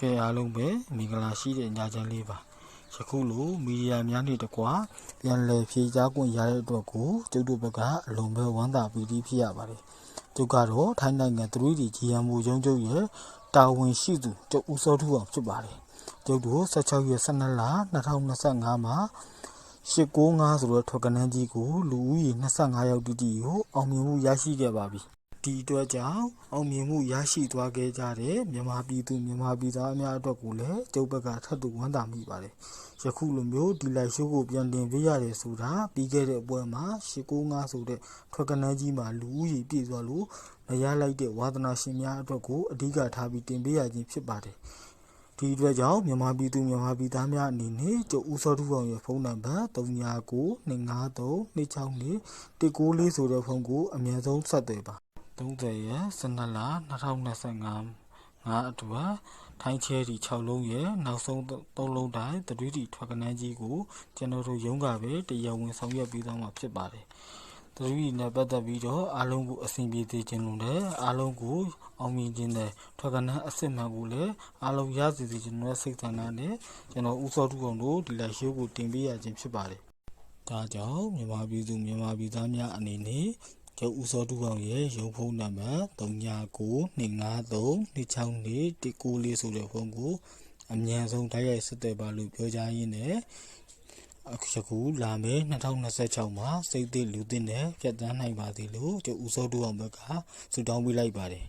ကဲအားလုံးပဲမင်္ဂလာရှိတဲ့ညချမ်းလေးပါယခုလိုမီဒီယာများနဲ့တကွာပြန်လည်ဖြေကြားခွင့်ရတဲ့အတွက်ကိုကျုပ်တို့ဘက်ကအလွန်ပဲဝမ်းသာပီတိဖြစ်ရပါတယ်ကျုပ်ကတော့ထိုင်းနိုင်ငံ 3D GMO ရုံးချုပ်ရဲ့တာဝန်ရှိသူကျုပ်ဦးစောထူအောင်ဖြစ်ပါတယ်ကျုပ်တို့16ရက်12လ2025မှာ895ဆိုတဲ့ထွက်ကနန်းကြီးကိုလူဦးရေ25ယောက်တိတိကိုအောင်မြင်မှုရရှိခဲ့ပါပြီဒီအတွက်ကြောင့်အောင်မြင်မှုရရှိသွားခဲ့ကြတဲ့မြန်မာပြည်သူမြန်မာပြည်သားများအတွက်ကိုလည်းကျုပ်ဘက်ကထပ်တူဝမ်းသာမိပါတယ်ယခုလိုမျိုးဒီလိုက်ရှိုးကိုပြန်တင်ပေးရတယ်ဆိုတာပြီးခဲ့တဲ့အပွဲမှာ895ဆိုတဲ့ထွက်ကနန်းကြီးမှာလူဦးရေပြည့်သွားလို့မရလိုက်တဲ့ဝါသနာရှင်များအတွက်ကိုအဓိကထားပြီးတင်ပေးရခြင်းဖြစ်ပါတယ်ဒီအတွက်ကြောင့်မြန်မာပြည်သူမြန်မာပြည်သားများအနေနဲ့ကျုပ်ဦးစောထူအောင်ရဲ့ဖုန်းနံပါတ်399253264194ဆိုတဲ့ဖုန်းကိုအမြန်ဆုံးဆက်သွယ်ပါ30ရက်12လ2025ငါအတွက်ထိုင်းချဲရီ6လုံးရဲ့နောက်ဆုံး3လုံးတိုင်း3D ထွက်ကနန်းကြီးကိုကျွန်တော်တို့ရုံးကပဲတရားဝင်ဆောင်ရွက်ပြီးသွားမှာဖြစ်ပါတယ်3D နဲ့ပတ်သက်ပြီးတော့အားလုံးကိုအဆင်ပြေစေခြင်းလို့လည်းအားလုံးကိုအောင်မြင်ခြင်းနဲ့ထွက်ကနန်းအစ်စ်မှန်ကိုလည်းအားလုံးရစေစေခြင်းနဲ့စိတ်ဆန္ဒနဲ့ကျွန်တော်ဦးစောထူအောင်တို့ဒီလိုက်ရှိုးကိုတင်ပေးရခြင်းဖြစ်ပါတယ်ဒါကြောင့်မြန်မာပြည်သူမြန်မာပြည်သားများအနေနဲ့ကျုပ်ဦးစောထူအောင်ရဲ့ရုံးဖုန်းနံပါတ်399253264194ဆိုတဲ့ဖုန်းကိုအမြန်ဆုံးတိုက်ရိုက်ဆက်သွယ်ပါလို့ပြောကြားရင်းနဲ့အခုလာမယ့်2026မှာစိတ်သစ်လူသစ်နဲ့ဖြတ်သန်းနိုင်ပါသည်လို့ကျုပ်ဦးစောထူအောင်ဘက်ကဆုတောင်းပေးလိုက်ပါတယ်